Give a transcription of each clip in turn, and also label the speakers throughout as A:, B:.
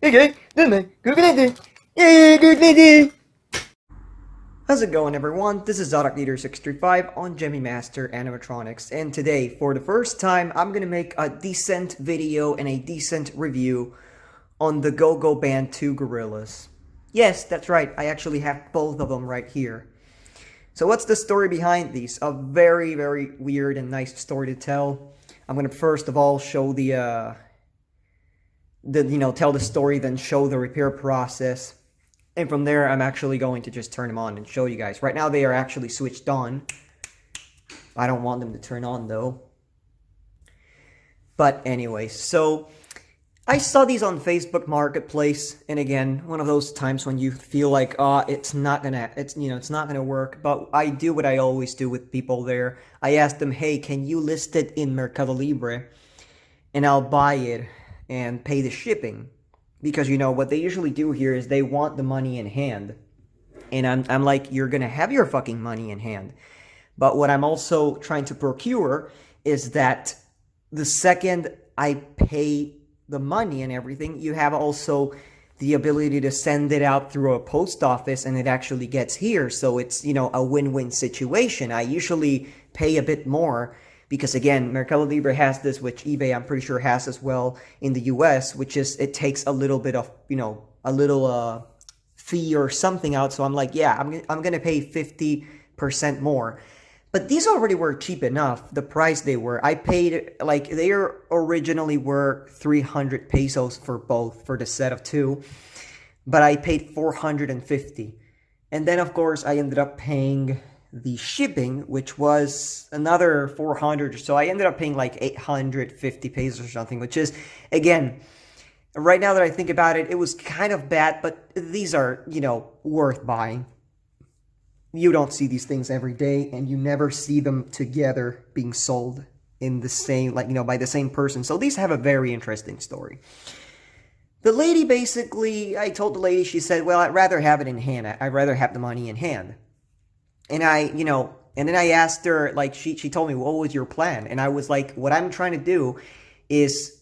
A: Okay, how's it going, everyone? This is Leader635 on Gemmy Master Animatronics, and today, for the first time, I'm gonna make a decent video and a decent review on the Go-Go Band 2 Gorillas. Yes, that's right, I actually have both of them right here. So what's the story behind these? A very, very weird and nice story to tell. I'm gonna first of all show tell the story, then show the repair process. And from there, I'm actually going to just turn them on and show you guys. Right now, they are actually switched on. I don't want them to turn on, though. But anyway, so I saw these on Facebook Marketplace. And again, one of those times when you feel like, it's not gonna work. But I do what I always do with people there. I ask them, hey, can you list it in Mercado Libre? And I'll buy it and pay the shipping. Because, what they usually do here is they want the money in hand. And I'm like, you're going to have your fucking money in hand. But what I'm also trying to procure is that the second I pay the money and everything, you have also the ability to send it out through a post office and it actually gets here. So it's, a win-win situation. I usually pay a bit more because, again, Mercado Libre has this, which eBay, I'm pretty sure, has as well in the US, which is, it takes a little bit of, a little fee or something out. So I'm like, yeah, I'm going to pay 50% more. But these already were cheap enough, the price they were. I paid, they originally were 300 pesos for both, for the set of two. But I paid 450. And then, of course, I ended up paying the shipping, which was another 400 or so. I ended up paying like 850 pesos or something, which is, again, right now that I think about it, it was kind of bad, but these are, worth buying. You don't see these things every day, and you never see them together being sold in the same, by the same person. So these have a very interesting story. The lady basically, I told the lady, she said, well, I'd rather have it in hand. I'd rather have the money in hand. And and then I asked her, she told me, what was your plan? And I was like, what I'm trying to do is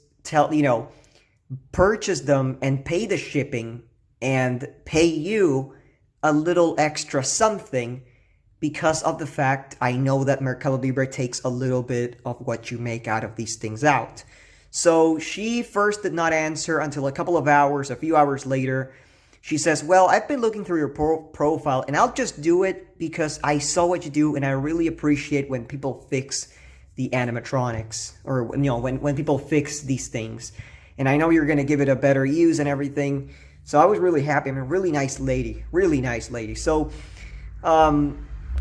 A: purchase them and pay the shipping and pay you a little extra something because of the fact I know that Mercado Libre takes a little bit of what you make out of these things out. So she first did not answer until a few hours later. She says, well, I've been looking through your profile, and I'll just do it because I saw what you do, and I really appreciate when people fix the animatronics, or, when people fix these things. And I know you're going to give it a better use and everything. So I was really happy. I mean, really nice lady. So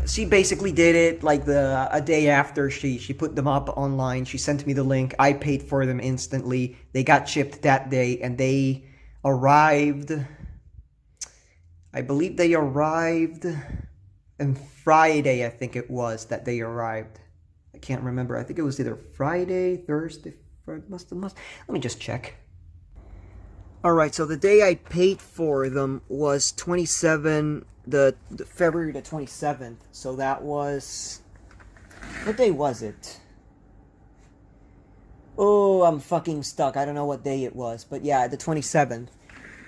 A: she basically did it a day after she put them up online. She sent me the link. I paid for them instantly. They got shipped that day, and they arrived... I believe they arrived on Friday, I think it was, that they arrived. I can't remember. I think it was either Friday, Thursday, Friday, must. Let me just check. Alright, so the day I paid for them was February the 27th. So that was... What day was it? Oh, I'm fucking stuck. I don't know what day it was. But yeah, the 27th.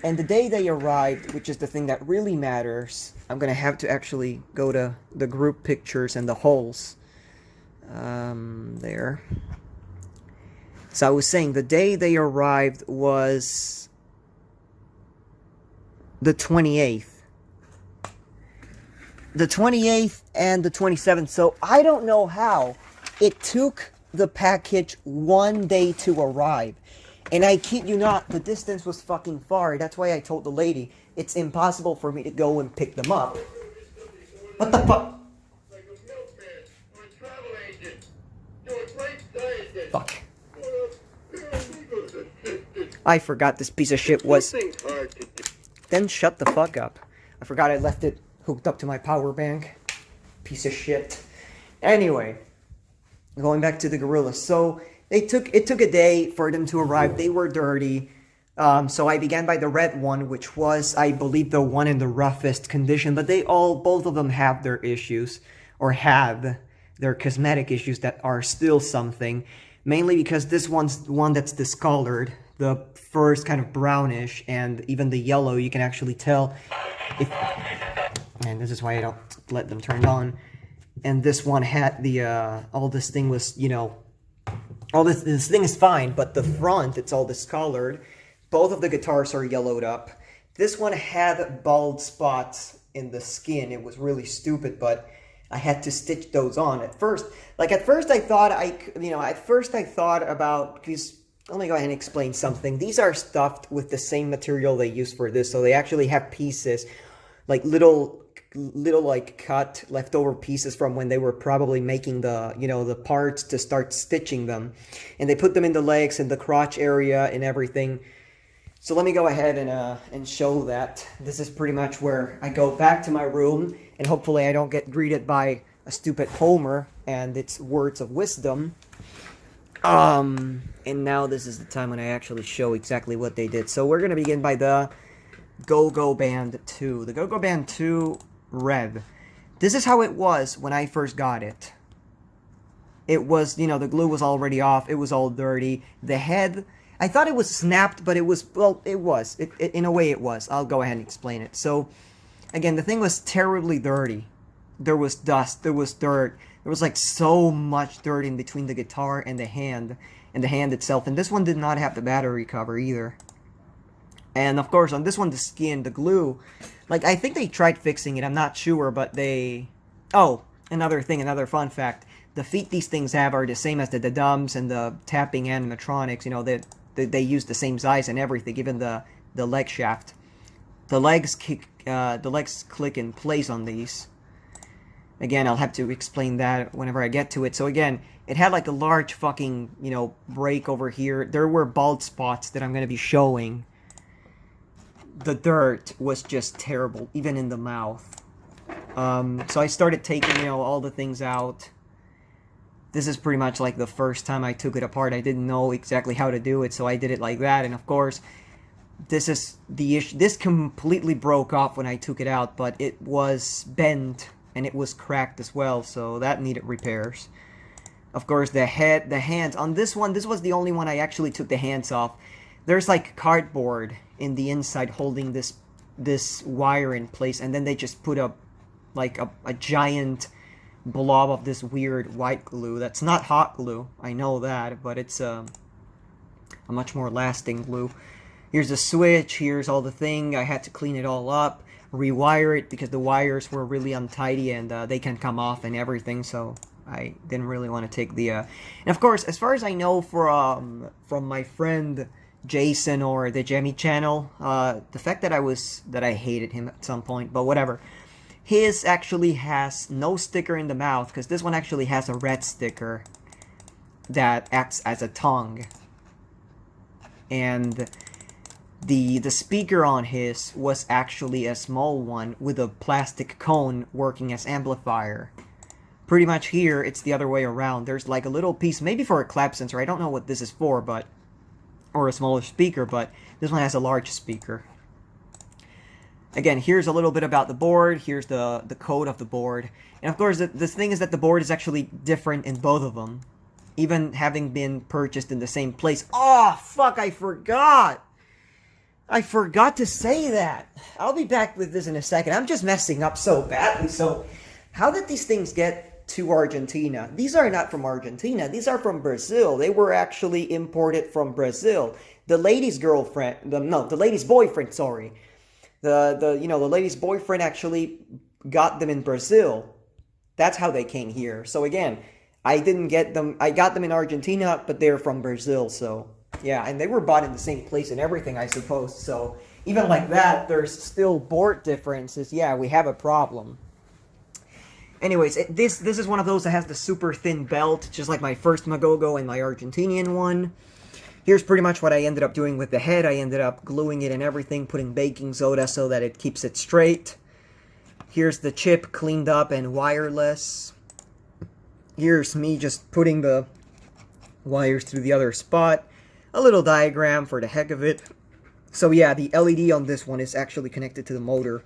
A: And the day they arrived, which is the thing that really matters, I'm going to have to actually go to the group pictures and the holes. There. So I was saying the day they arrived was the 28th. The 28th and the 27th. So I don't know how it took the package one day to arrive. And I kid you not, the distance was fucking far. That's why I told the lady, it's impossible for me to go and pick them up. What the fuck? Fuck. I forgot this piece of shit was... Then shut the fuck up. I forgot I left it hooked up to my power bank. Piece of shit. Anyway, going back to the gorillas. So... It took a day for them to arrive. They were dirty. So I began by the red one, which was, I believe, the one in the roughest condition. But both of them have their issues, or had their cosmetic issues that are still something. Mainly because this one's the one that's discolored. the first kind of brownish, and even the yellow, you can actually tell. And this is why I don't let them turn on. And this one had the, all this thing was, you know, all this thing is fine, but the front, it's all discolored. Both of the guitars are yellowed up. This one had bald spots in the skin. It was really stupid, but I had to stitch those on at first. Like, at first I thought about, because, let me go ahead and explain something. These are stuffed with the same material they use for this, so they actually have pieces, like little like cut leftover pieces from when they were probably making the, you know, the parts to start stitching them, and they put them in the legs and the crotch area and everything. So let me go ahead and show that. This is pretty much where I go back to my room, and hopefully I don't get greeted by a stupid Homer and its words of wisdom. And now this is the time when I actually show exactly what they did. So we're gonna begin by the Go-Go Band 2. The Go-Go Band 2 Red. This is how it was when I first got it. It was, you know, the glue was already off. It was all dirty. The head, I thought it was snapped, but it was, well, it was. In a way it was. I'll go ahead and explain it. So, again, the thing was terribly dirty. There was dust. There was dirt. There was, like, so much dirt in between the guitar and the hand itself. And this one did not have the battery cover either. And, of course, on this one, the skin, the glue, like, I think they tried fixing it. I'm not sure, but they... Oh, another thing, another fun fact. The feet these things have are the same as the Dums and the tapping animatronics. You know, they use the same size and everything, even the leg shaft. The legs click in place on these. Again, I'll have to explain that whenever I get to it. So again, it had like a large fucking, you know, break over here. There were bald spots that I'm going to be showing. The dirt was just terrible, even in the mouth. So I started taking, you know, all the things out. This is pretty much like the first time I took it apart. I didn't know exactly how to do it, so I did it like that. And of course, this is the issue. This completely broke off when I took it out, but it was bent and it was cracked as well, so that needed repairs. Of course, the hands. On this one, this was the only one I actually took the hands off. There's like cardboard in the inside holding this wire in place, and then they just put a giant blob of this weird white glue. That's not hot glue, I know that, but it's a much more lasting glue. Here's the switch, here's all the thing. I had to clean it all up, rewire it, because the wires were really untidy and they can come off and everything, so I didn't really want to take the... And of course, as far as I know from my friend Jason or the Gemmy channel, the fact that I hated him at some point, but whatever. His actually has no sticker in the mouth, because this one actually has a red sticker that acts as a tongue. And the speaker on his was actually a small one with a plastic cone working as amplifier. Pretty much here, it's the other way around. There's like a little piece, maybe for a clap sensor, I don't know what this is for, but... or a smaller speaker, but this one has a large speaker. Again, here's a little bit about the board. Here's the code of the board. And of course, the thing is that the board is actually different in both of them. Even having been purchased in the same place. Oh, fuck, I forgot! I forgot to say that. I'll be back with this in a second. I'm just messing up so badly. So, how did these things get to Argentina? These are not from Argentina. These are from Brazil. They were actually imported from Brazil. The lady's girlfriend... the lady's boyfriend, sorry. The lady's boyfriend actually got them in Brazil. That's how they came here. So again, I didn't get them. I got them in Argentina, but they're from Brazil. So yeah, and they were bought in the same place and everything, I suppose. So even like that, there's still board differences. Yeah, we have a problem. Anyways, this is one of those that has the super thin belt, just like my first Magogo and my Argentinian one. Here's pretty much what I ended up doing with the head. I ended up gluing it and everything, putting baking soda so that it keeps it straight. Here's the chip cleaned up and wireless. Here's me just putting the wires through the other spot. A little diagram for the heck of it. So yeah, the LED on this one is actually connected to the motor.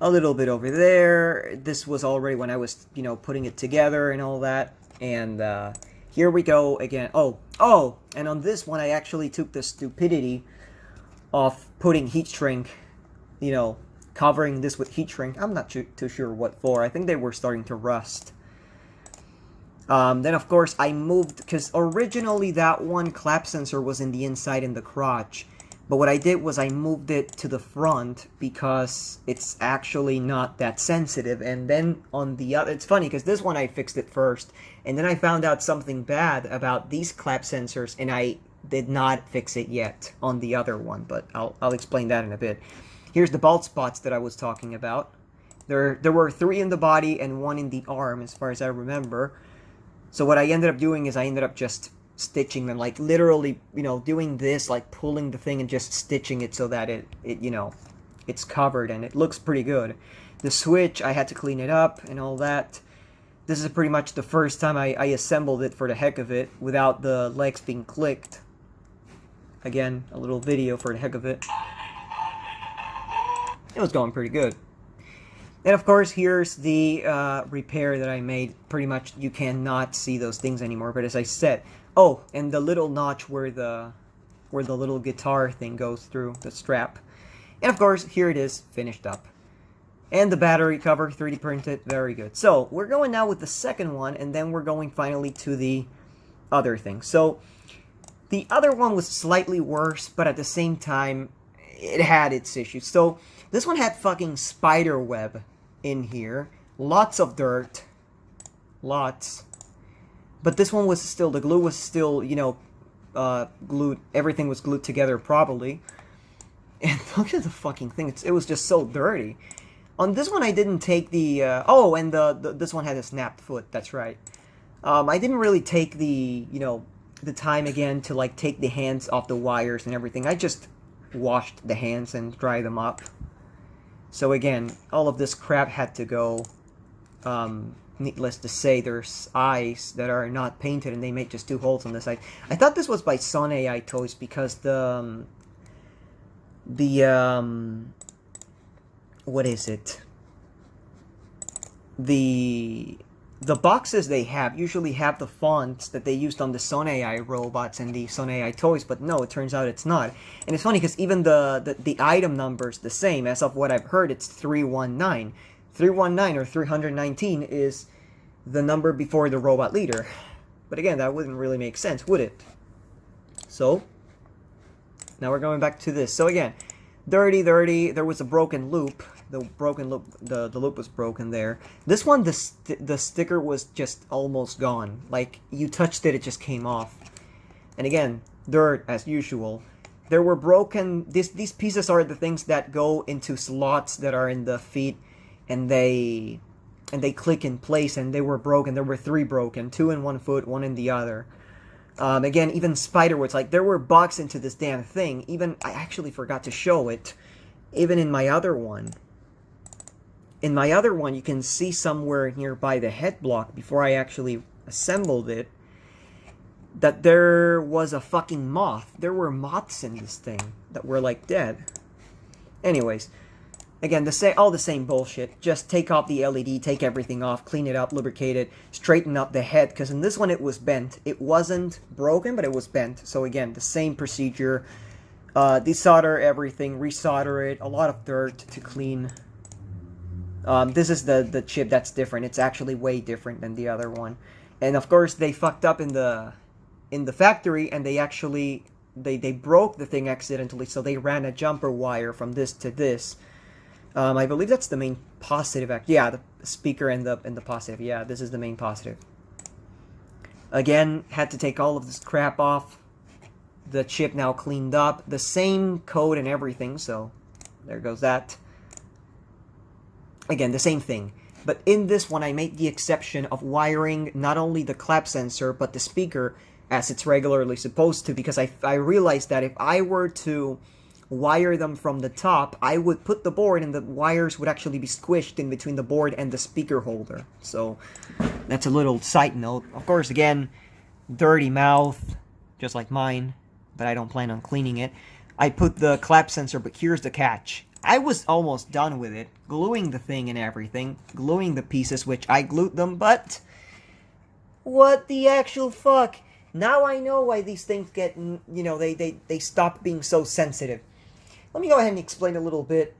A: A little bit over there. This was already when I was, putting it together and all that. And, here we go again. Oh, and on this one, I actually took the stupidity of putting heat shrink, you know, covering this with heat shrink. I'm not too sure what for. I think they were starting to rust. Then of course I moved, because originally that one clap sensor was in the inside in the crotch. But what I did was I moved it to the front because it's actually not that sensitive. And then on the other, it's funny because this one I fixed it first. And then I found out something bad about these clap sensors, and I did not fix it yet on the other one. But I'll explain that in a bit. Here's the bald spots that I was talking about. There were 3 in the body and 1 in the arm as far as I remember. So what I ended up doing is I ended up just stitching them, like literally, you know, doing this, like pulling the thing and just stitching it so that it you know, it's covered, and it looks pretty good. The switch, I had to clean it up and all that. This is pretty much the first time I assembled it for the heck of it without the legs being clicked. Again, a little video for the heck of it. It was going pretty good. And of course, here's the repair that I made. Pretty much, you cannot see those things anymore. But as I said, oh, and the little notch where the little guitar thing goes through the strap. And of course, here it is, finished up. And the battery cover, 3D printed, very good. So we're going now with the second one, and then we're going finally to the other thing. So the other one was slightly worse, but at the same time, it had its issues. So this one had fucking spider web in here. Lots of dirt. Lots. But this one was still, the glue was still, you know, glued. Everything was glued together properly. And look at the fucking thing. It was just so dirty. On this one, I didn't take the... oh, and this one had a snapped foot. That's right. I didn't really take the, you know, the time again to, like, take the hands off the wires and everything. I just washed the hands and dried them up. So again, all of this crap had to go. Needless to say, there's eyes that are not painted, and they make just 2 holes on the side. I thought this was by Sun AI Toys because what is it? The boxes they have usually have the fonts that they used on the Sun AI robots and the Sun AI toys, but no, it turns out it's not. And it's funny because even the item number's the same. As of what I've heard, it's 319. 319 or 319 is the number before the robot leader. But again, that wouldn't really make sense, would it? So, now we're going back to this. So again, dirty. There was a broken loop. The loop was broken there. This one, the sticker was just almost gone. Like, you touched it, it just came off. And again, dirt as usual. There were broken... These pieces are the things that go into slots that are in the feet, and they click in place, and they were broken. There were 3 broken, 2 in one foot, 1 in the other. Again, even spiderwebs, like, there were bugs into this damn thing. Even, I actually forgot to show it, even in my other one. In my other one, you can see somewhere nearby the head block, before I actually assembled it, that there was a fucking moth. There were moths in this thing that were, like, dead. Anyways, again, all the same bullshit. Just take off the LED, take everything off, clean it up, lubricate it, straighten up the head, because in this one it was bent. It wasn't broken, but it was bent. So again, the same procedure. Desolder everything, resolder it, a lot of dirt to clean. This is the chip that's different. It's actually way different than the other one. And of course, they fucked up in the factory, and they actually they broke the thing accidentally, so they ran a jumper wire from this to this. I believe that's the main positive. Yeah, the speaker and the positive. Yeah, this is the main positive. Again, had to take all of this crap off. The chip now cleaned up. The same code and everything, so there goes that. Again, the same thing. But in this one, I made the exception of wiring not only the clap sensor, but the speaker as it's regularly supposed to, because I realized that if I were to wire them from the top, I would put the board and the wires would actually be squished in between the board and the speaker holder. So that's a little side note. Of course, again, dirty mouth, just like mine, but I don't plan on cleaning it. I put the clap sensor, but here's the catch. I was almost done with it, gluing the thing and everything, gluing the pieces, which I glued them, but What the actual fuck? Now I know why these things get, they stop being so sensitive. Let me go ahead and explain a little bit.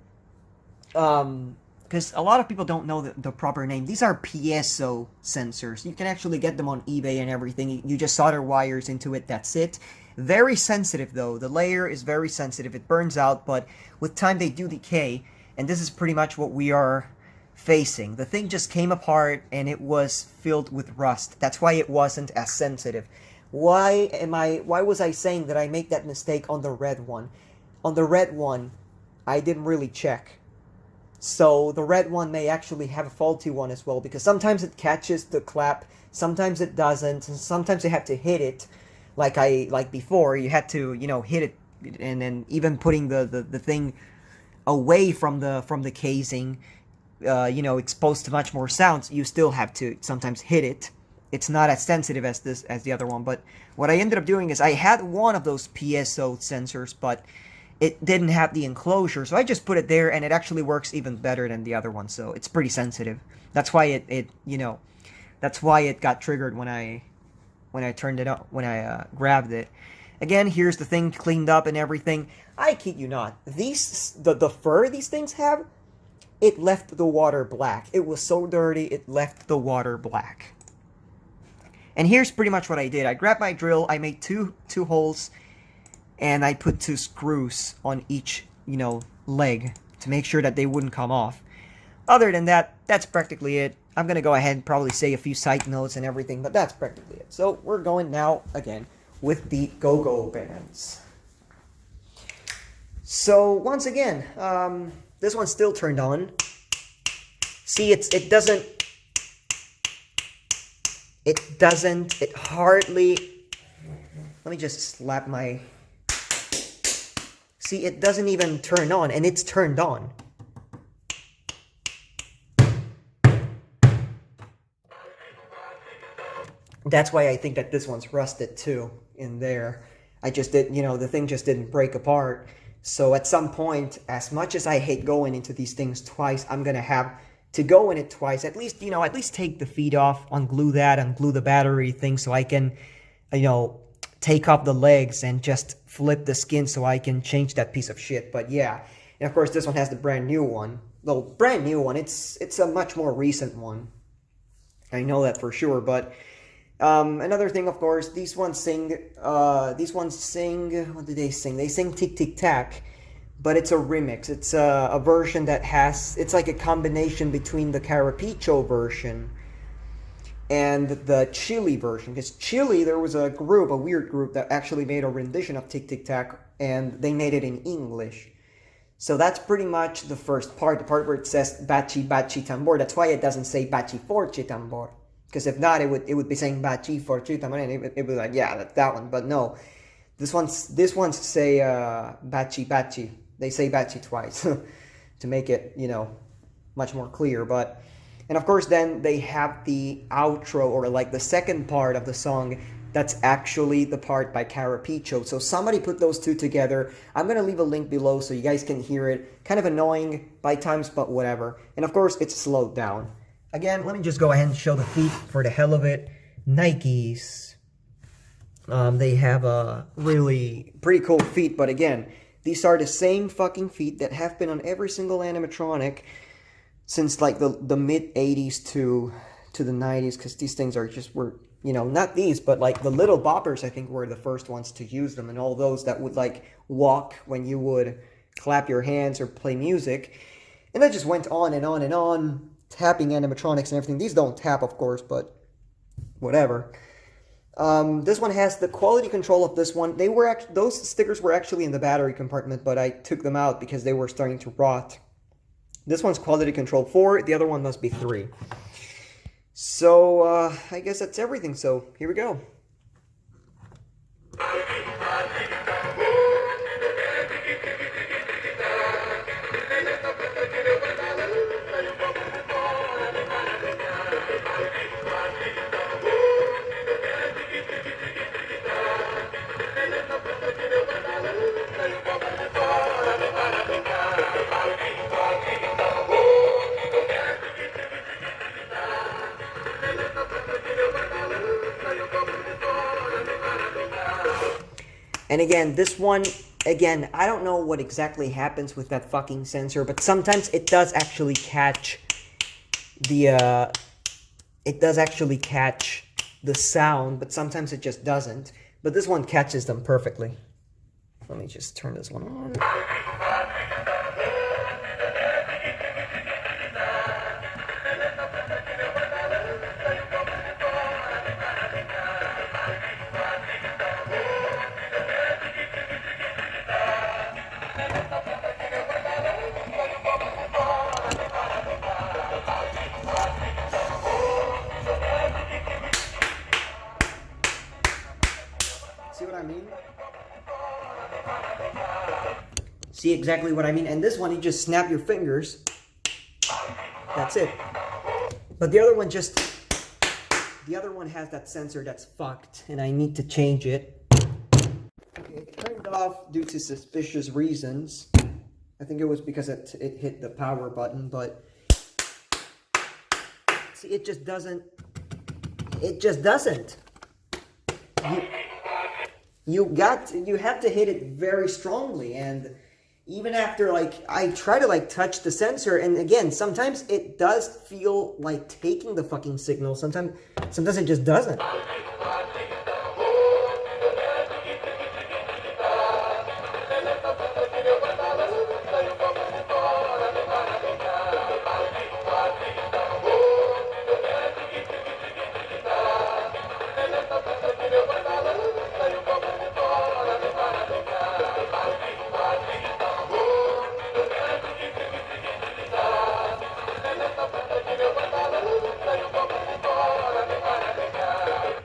A: Because a lot of people don't know the proper name. These are piezo sensors. You can actually get them on eBay and everything. You just solder wires into it, that's it. Very sensitive though. The layer is very sensitive. It burns out, but with time they do decay. And this is pretty much what we are facing. The thing just came apart and it was filled with rust. That's why it wasn't as sensitive. Why was I saying that I make that mistake on the red one? On the red one, I didn't really check. So the red one may actually have a faulty one as well, because sometimes it catches the clap, sometimes it doesn't, and sometimes you have to hit it like before, you had to, hit it, and then even putting the thing away from the casing, exposed to much more sounds, you still have to sometimes hit it. It's not as sensitive as the other one, but what I ended up doing is I had one of those piezo sensors, but it didn't have the enclosure, so I just put it there, and it actually works even better than the other one, so it's pretty sensitive. That's why that's why it got triggered when I turned it up, when I grabbed it. Again, here's the thing cleaned up and everything. I kid you not, the fur these things have, it left the water black. It was so dirty, it left the water black. And here's pretty much what I did. I grabbed my drill, I made two holes, and I put 2 screws on each, leg to make sure that they wouldn't come off. Other than that, that's practically it. I'm going to go ahead and probably say a few side notes and everything, but that's practically it. So we're going now, again, with the go-go bands. So once again, this one's still turned on. See, it hardly, let me just slap my, see, it doesn't even turn on, and it's turned on. That's why I think that this one's rusted too, in there. I just did, the thing just didn't break apart. So at some point, as much as I hate going into these things twice, I'm gonna have to go in it twice. At least, at least take the feet off, unglue the battery thing, so I can, take off the legs and just flip the skin so I can change that piece of shit. But yeah, and of course this one has the brand new one. Well, brand new one, it's a much more recent one. I know that for sure, but another thing, of course, these ones sing, what do they sing? They sing Tic Tic Tac, but it's a remix. It's a version that it's like a combination between the Carapicho version and the Chile version. Because Chile, there was a weird group that actually made a rendition of Tic Tic Tac, and they made it in English. So that's pretty much the first part, the part where it says Bachi Bachi Tambor. That's why it doesn't say Bachi Forchi Tambor. Because if not, it would be saying Bachi Forchi Tambor, and it would be like, yeah, that's that one. But no, this one's say Bachi Bachi. They say Bachi twice to make it, much more clear. But, and of course, then they have the outro, or like the second part of the song, that's actually the part by Carapicho. So somebody put those two together. I'm going to leave a link below so you guys can hear it. Kind of annoying by times, but whatever. And of course, it's slowed down. Again, let me just go ahead and show the feet for the hell of it. Nikes. They have a really pretty cool feet, but again, these are the same fucking feet that have been on every single animatronic since like the mid 80s to the 90s, because these things were, not these, but like the little boppers, I think, were the first ones to use them, and all those that would like walk when you would clap your hands or play music. And that just went on and on and on, tapping animatronics and everything. These don't tap, of course, but whatever. This one has the quality control of this one. Those stickers were actually in the battery compartment, but I took them out because they were starting to rot. This one's quality control 4, the other one must be 3. So, I guess that's everything, so here we go. And again, this one, again, I don't know what exactly happens with that fucking sensor, but sometimes it does actually catch the, sound, but sometimes it just doesn't. But this one catches them perfectly. Let me just turn this one on. See what I mean? See exactly what I mean? And this one, you just snap your fingers. That's it. But the other one has that sensor that's fucked, and I need to change it. Okay, it turned off due to suspicious reasons. I think it was because it hit the power button, but see, it just doesn't. It just doesn't. You have to hit it very strongly, and even after, like, I try to, like, touch the sensor, and again, sometimes it does feel like taking the fucking signal. Sometimes it just doesn't.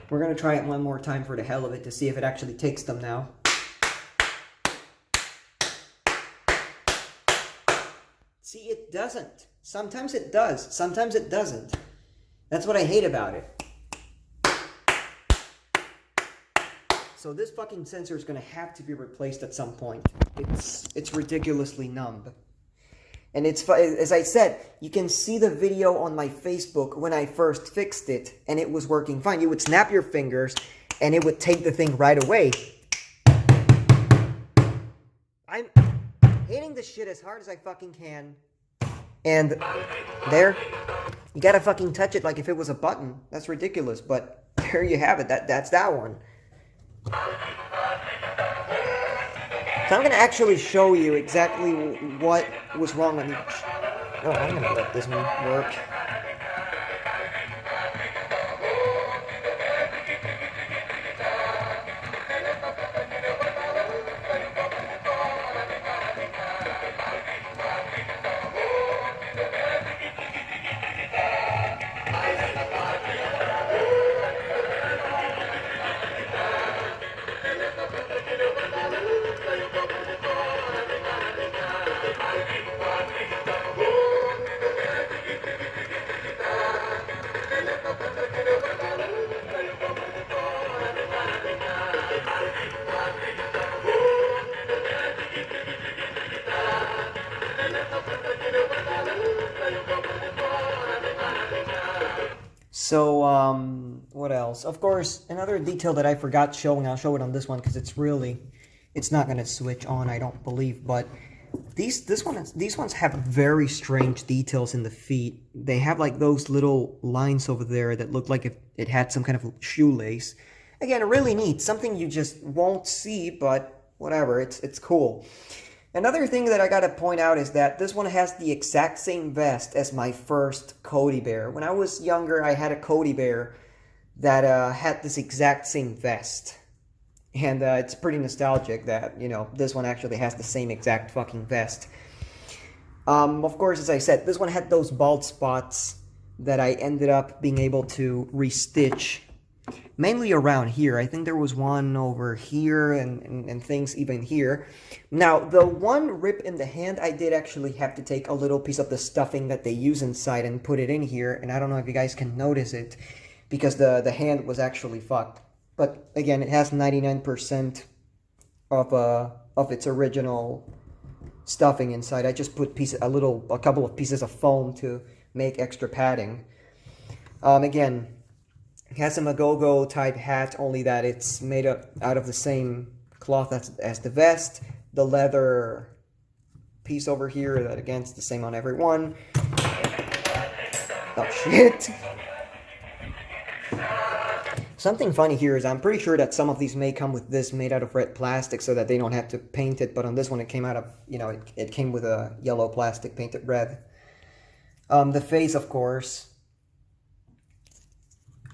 A: We're going to try it one more time for the hell of it to see if it actually takes them now. See, it doesn't. Sometimes it does. Sometimes it doesn't. That's what I hate about it. So this fucking sensor is going to have to be replaced at some point. It's ridiculously numb. And it's, as I said, you can see the video on my Facebook when I first fixed it, and it was working fine. You would snap your fingers, and it would take the thing right away. I'm hitting the shit as hard as I fucking can. And there, you gotta fucking touch it like if it was a button. That's ridiculous, but there you have it. That's that one. So I'm going to actually show you exactly what was wrong on each. Oh, I'm going to let this one work. So, what else? Of course, another detail that I forgot showing, I'll show it on this one because it's not going to switch on, I don't believe, but these ones have very strange details in the feet. They have like those little lines over there that look like if it had some kind of shoelace. Again, really neat, something you just won't see, but whatever, it's cool. Another thing that I gotta point out is that this one has the exact same vest as my first Cody Bear. When I was younger, I had a Cody Bear that had this exact same vest. And it's pretty nostalgic that, you know, this one actually has the same exact fucking vest. Of course, as I said, this one had those bald spots that I ended up being able to restitch. Mainly around here. I think there was one over here and things even here. Now, the one rip in the hand, I did actually have to take a little piece of the stuffing that they use inside and put it in here. And I don't know if you guys can notice it because the hand was actually fucked. But again, it has 99% of its original stuffing inside. I just put a couple of pieces of foam to make extra padding. Again, it has a Magogo type hat, only that it's made out of the same cloth as the vest, the leather piece over here, that again is the same on every one. Oh shit! Something funny here is I'm pretty sure that some of these may come with this made out of red plastic so that they don't have to paint it, but on this one it came out of, you know, it came with a yellow plastic painted red. The face, of course.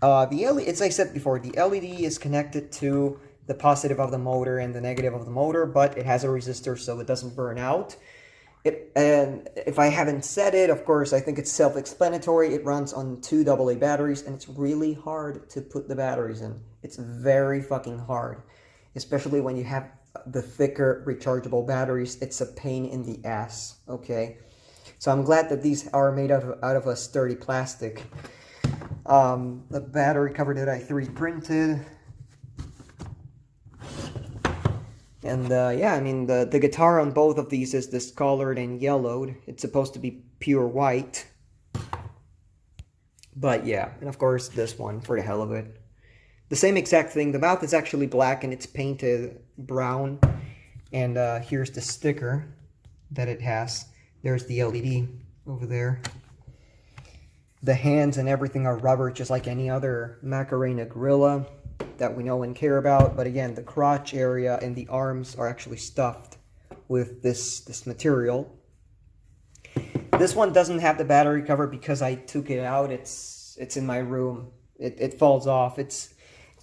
A: The LED, as I said before, the LED is connected to the positive of the motor and the negative of the motor, but it has a resistor so it doesn't burn out. And if I haven't said it, of course, I think it's self-explanatory. It runs on 2 AA batteries, and it's really hard to put the batteries in. It's very fucking hard, especially when you have the thicker rechargeable batteries. It's a pain in the ass, okay? So I'm glad that these are made out of a sturdy plastic. The battery cover that I 3D printed. And yeah, I mean, the guitar on both of these is discolored and yellowed. It's supposed to be pure white. But yeah, and of course this one, for the hell of it. The same exact thing. The mouth is actually black and it's painted brown. And here's the sticker that it has. There's the LED over there. The hands and everything are rubber, just like any other Macarena gorilla that we know and care about. But again, the crotch area and the arms are actually stuffed with this material. This one doesn't have the battery cover because I took it out. It's in my room. It falls off. It's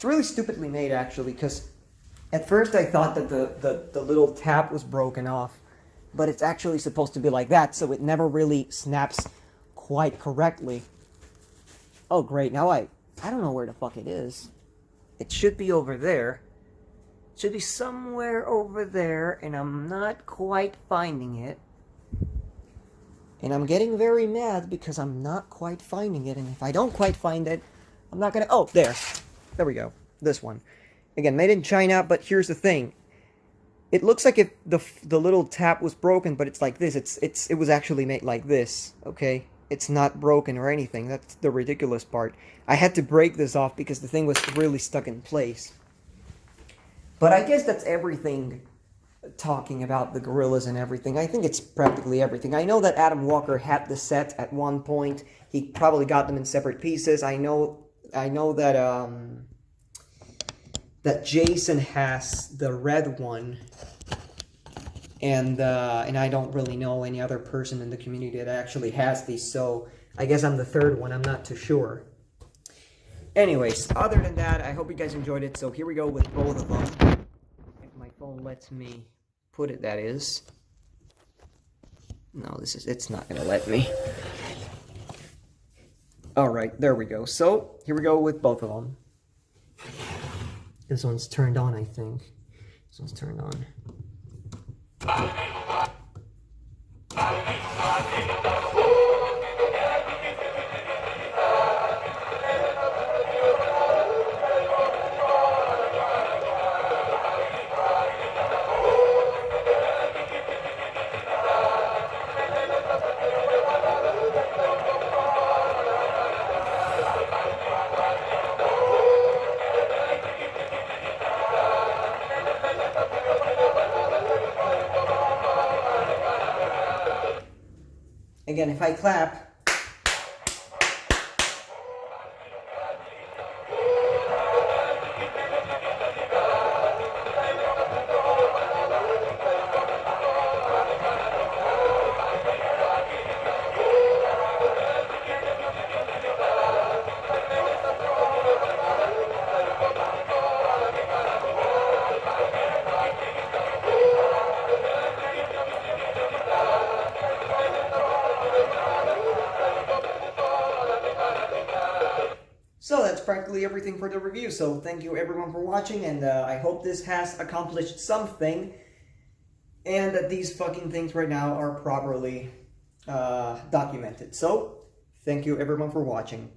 A: really stupidly made, actually, because at first I thought that the little tab was broken off, but it's actually supposed to be like that, so it never really snaps quite correctly. Oh great, now I don't know where the fuck it is. It should be over there. It should be somewhere over there, and I'm not quite finding it. And I'm getting very mad because I'm not quite finding it, and if I don't quite find it, I'm not gonna... Oh, there. There we go. This one. Again, made in China, but here's the thing. It looks like if the little tab was broken, but it's like this. It was actually made like this, okay? It's not broken or anything. That's the ridiculous part. I had to break this off because the thing was really stuck in place. But I guess that's everything talking about the gorillas and everything. I think it's practically everything. I know that Adam Walker had the set at one point. He probably got them in separate pieces. I know that that Jason has the red one. And I don't really know any other person in the community that actually has these, so I guess I'm the third one, I'm not too sure. Anyways, other than that, I hope you guys enjoyed it, so here we go with both of them. If my phone lets me put it, that is. No, it's not gonna let me. Alright, there we go. So, here we go with both of them. This one's turned on, I think. This one's turned on. Again, if I clap, so that's practically everything for the review, so thank you everyone for watching, and I hope this has accomplished something, and that these fucking things right now are properly documented. So, thank you everyone for watching.